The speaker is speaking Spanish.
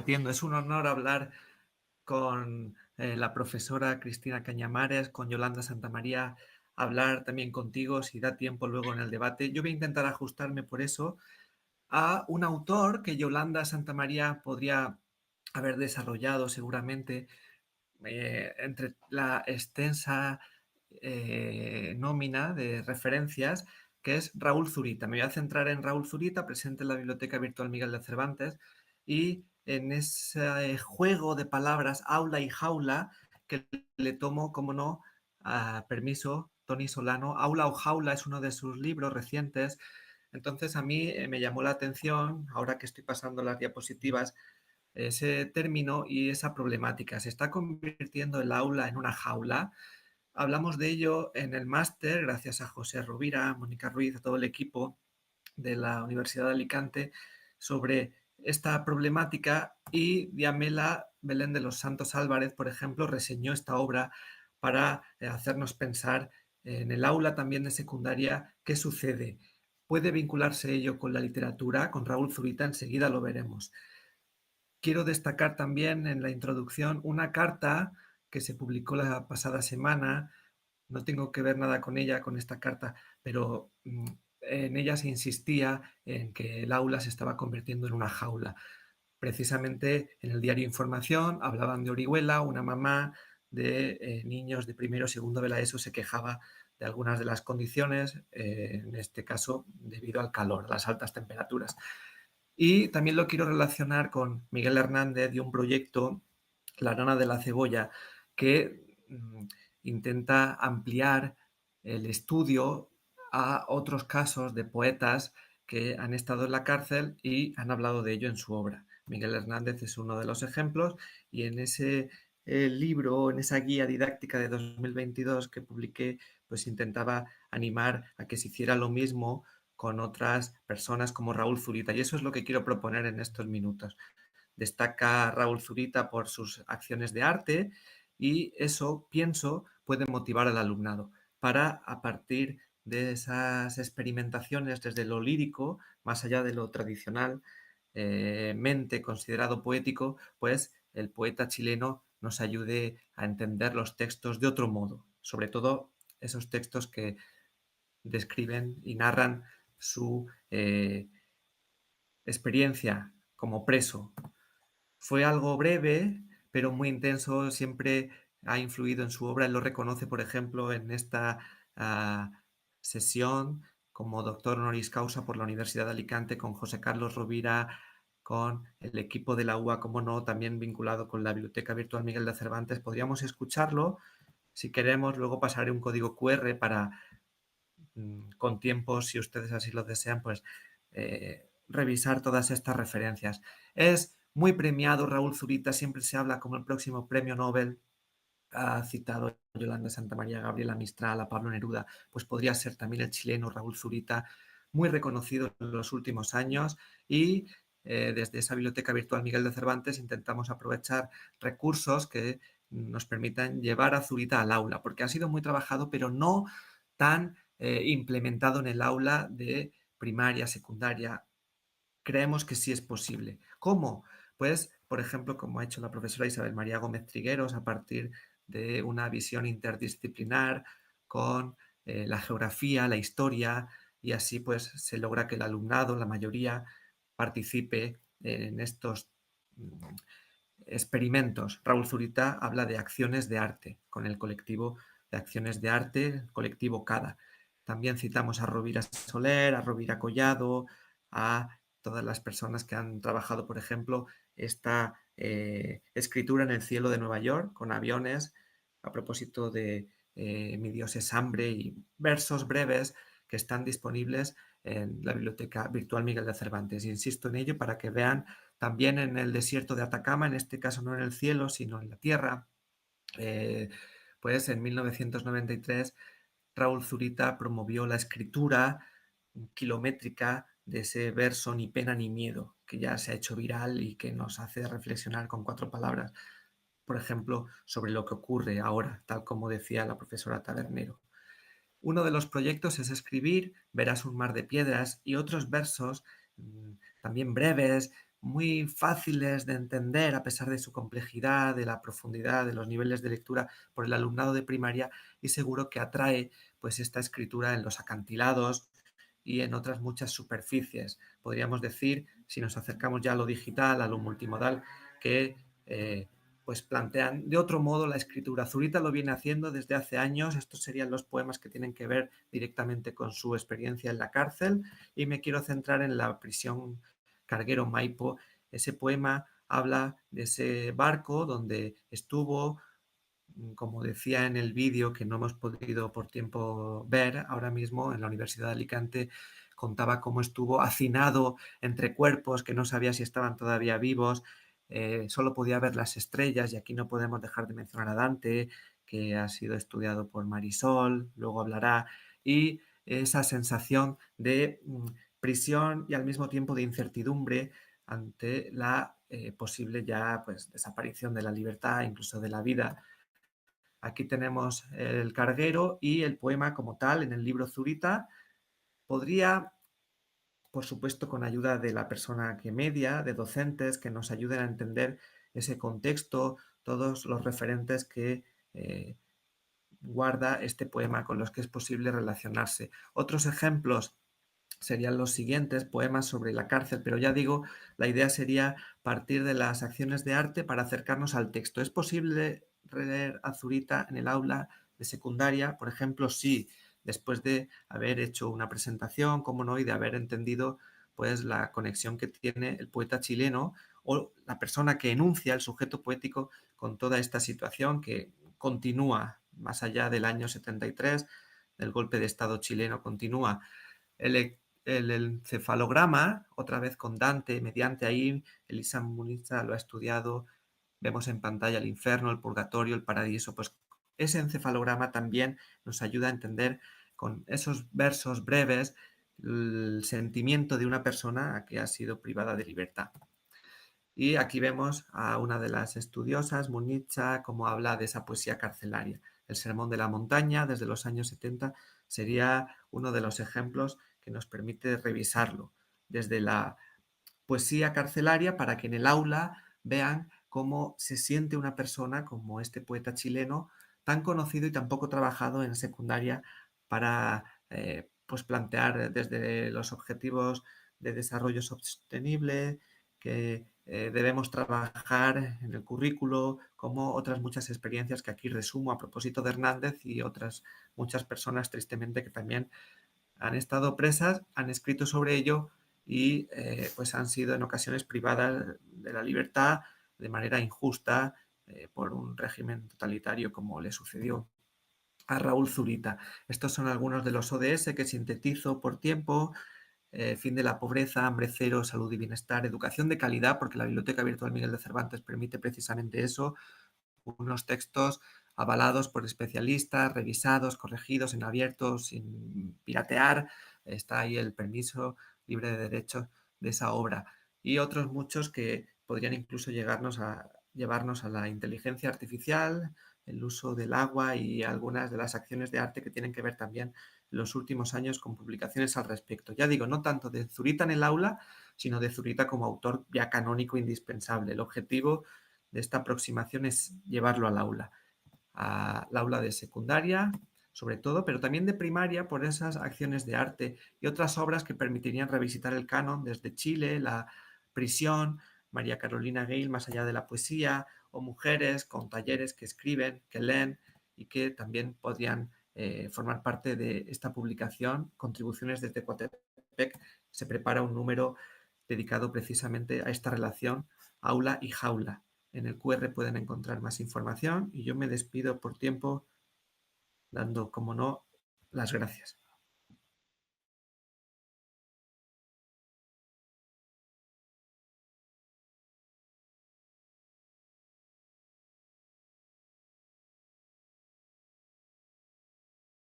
compartiendo. Es un honor hablar con la profesora Cristina Cañamares, con Yolanda Santamaría, hablar también contigo si da tiempo luego en el debate. Yo voy a intentar ajustarme por eso a un autor que Yolanda Santamaría podría haber desarrollado seguramente entre la extensa nómina de referencias, que es Raúl Zurita. Me voy a centrar en Raúl Zurita, presente en la Biblioteca Virtual Miguel de Cervantes, y en ese juego de palabras aula y jaula que le tomo, como no, a permiso, Tony Solano. Aula o jaula es uno de sus libros recientes. Entonces a mí me llamó la atención, ahora que estoy pasando las diapositivas, ese término y esa problemática. ¿Se está convirtiendo el aula en una jaula? Hablamos de ello en el máster, gracias a José Rovira, Mónica Ruiz, a todo el equipo de la Universidad de Alicante, sobre esta problemática, y Diamela Belén de los Santos Álvarez, por ejemplo, reseñó esta obra para hacernos pensar en el aula también de secundaria qué sucede. ¿Puede vincularse ello con la literatura? Con Raúl Zurita enseguida lo veremos. Quiero destacar también en la introducción una carta que se publicó la pasada semana. No tengo que ver nada con ella, con esta carta, pero en ella se insistía en que el aula se estaba convirtiendo en una jaula. Precisamente en el diario Información hablaban de Orihuela, una mamá de niños de primero o segundo de la ESO se quejaba de algunas de las condiciones, en este caso debido al calor, a las altas temperaturas. Y también lo quiero relacionar con Miguel Hernández y un proyecto, La Nana de la Cebolla, que intenta ampliar el estudio a otros casos de poetas que han estado en la cárcel y han hablado de ello en su obra. Miguel Hernández es uno de los ejemplos, y en ese libro, en esa guía didáctica de 2022 que publiqué, pues intentaba animar a que se hiciera lo mismo con otras personas como Raúl Zurita. Y eso es lo que quiero proponer en estos minutos. Destaca Raúl Zurita por sus acciones de arte, y eso, pienso, puede motivar al alumnado para, a partir de esas experimentaciones desde lo lírico, más allá de lo tradicional, mente considerado poético, pues el poeta chileno nos ayude a entender los textos de otro modo, sobre todo esos textos que describen y narran su experiencia como preso. Fue algo breve, pero muy intenso, siempre ha influido en su obra. Él lo reconoce, por ejemplo, en esta sesión como doctor honoris causa por la Universidad de Alicante con José Carlos Rovira, con el equipo de la UA, como no, también vinculado con la Biblioteca Virtual Miguel de Cervantes. Podríamos escucharlo. Si queremos, luego pasaré un código QR para, con tiempo, si ustedes así lo desean, pues revisar todas estas referencias. Es muy premiado Raúl Zurita, siempre se habla como el próximo premio Nobel. Ha citado a Yolanda Santamaría, a Gabriela Mistral, a Pablo Neruda, pues podría ser también el chileno Raúl Zurita, muy reconocido en los últimos años, y desde esa Biblioteca Virtual Miguel de Cervantes intentamos aprovechar recursos que nos permitan llevar a Zurita al aula, porque ha sido muy trabajado, pero no tan implementado en el aula de primaria, secundaria. Creemos que sí es posible. ¿Cómo? Pues, por ejemplo, como ha hecho la profesora Isabel María Gómez Trigueros, a partir de una visión interdisciplinar con la geografía, la historia, y así pues se logra que el alumnado, la mayoría, participe en estos experimentos. Raúl Zurita habla de acciones de arte con el colectivo de acciones de arte, el colectivo CADA. También citamos a Rovira Soler, a Rovira Collado, a todas las personas que han trabajado, por ejemplo, esta escritura en el cielo de Nueva York con aviones, a propósito de Mi Dios es hambre, y versos breves que están disponibles en la Biblioteca Virtual Miguel de Cervantes. Insisto en ello para que vean también en el desierto de Atacama, en este caso no en el cielo, sino en la tierra. Pues en 1993 Raúl Zurita promovió la escritura kilométrica de ese verso Ni pena ni miedo, que ya se ha hecho viral y que nos hace reflexionar con 4 palabras, por ejemplo, sobre lo que ocurre ahora, tal como decía la profesora Tabernero. Uno de los proyectos es escribir Verás un mar de piedras, y otros versos también breves, muy fáciles de entender a pesar de su complejidad, de la profundidad, de los niveles de lectura por el alumnado de primaria y seguro que atrae pues esta escritura en los acantilados y en otras muchas superficies. Podríamos decir, si nos acercamos ya a lo digital, a lo multimodal, que pues plantean de otro modo la escritura. Zurita lo viene haciendo desde hace años. Estos serían los poemas que tienen que ver directamente con su experiencia en la cárcel y me quiero centrar en la prisión Carguero Maipo. Ese poema habla de ese barco donde estuvo, como decía en el vídeo que no hemos podido por tiempo ver ahora mismo en la Universidad de Alicante, contaba cómo estuvo hacinado entre cuerpos que no sabía si estaban todavía vivos, solo podía ver las estrellas y aquí no podemos dejar de mencionar a Dante, que ha sido estudiado por Marisol, luego hablará, y esa sensación de prisión y al mismo tiempo de incertidumbre ante la posible ya pues desaparición de la libertad, incluso de la vida. Aquí tenemos el carguero y el poema como tal en el libro Zurita. Podría, por supuesto, con ayuda de la persona que media, de docentes que nos ayuden a entender ese contexto, todos los referentes que guarda este poema con los que es posible relacionarse. Otros ejemplos serían los siguientes, poemas sobre la cárcel, pero ya digo, la idea sería partir de las acciones de arte para acercarnos al texto. ¿Es posible leer a Zurita en el aula de secundaria? Por ejemplo, sí, después de haber hecho una presentación, cómo no, y de haber entendido pues la conexión que tiene el poeta chileno o la persona que enuncia el sujeto poético con toda esta situación que continúa más allá del año 73, del golpe de Estado chileno, continúa. El, el encefalograma, otra vez con Dante, mediante ahí, Elisa Muniza lo ha estudiado, vemos en pantalla el infierno, el purgatorio, el paraíso, pues ese encefalograma también nos ayuda a entender con esos versos breves el sentimiento de una persona que ha sido privada de libertad. Y aquí vemos a una de las estudiosas, Municha, cómo habla de esa poesía carcelaria. El Sermón de la Montaña, desde los años 70, sería uno de los ejemplos que nos permite revisarlo desde la poesía carcelaria para que en el aula vean cómo se siente una persona como este poeta chileno tan conocido y tan poco trabajado en secundaria para pues plantear desde los objetivos de desarrollo sostenible que debemos trabajar en el currículo, como otras muchas experiencias que aquí resumo a propósito de Hernández y otras muchas personas tristemente que también han estado presas, han escrito sobre ello y pues han sido en ocasiones privadas de la libertad de manera injusta por un régimen totalitario como le sucedió a Raúl Zurita. Estos son algunos de los ODS que sintetizo por tiempo. Fin de la pobreza, hambre cero, salud y bienestar, educación de calidad, porque la Biblioteca Virtual Miguel de Cervantes permite precisamente eso, unos textos avalados por especialistas, revisados, corregidos, en abierto, sin piratear. Está ahí el permiso libre de derechos de esa obra. Y otros muchos que podrían incluso llevarnos a la inteligencia artificial, el uso del agua y algunas de las acciones de arte que tienen que ver también en los últimos años con publicaciones al respecto. Ya digo, no tanto de Zurita en el aula, sino de Zurita como autor ya canónico indispensable. El objetivo de esta aproximación es llevarlo al aula de secundaria, sobre todo, pero también de primaria por esas acciones de arte y otras obras que permitirían revisitar el canon desde Chile, La prisión, María Carolina Gale, Más allá de la poesía, o mujeres con talleres que escriben, que leen y que también podrían formar parte de esta publicación, Contribuciones desde Coatepec. Se prepara un número dedicado precisamente a esta relación aula y jaula. En el QR pueden encontrar más información y yo me despido por tiempo dando, como no, las gracias.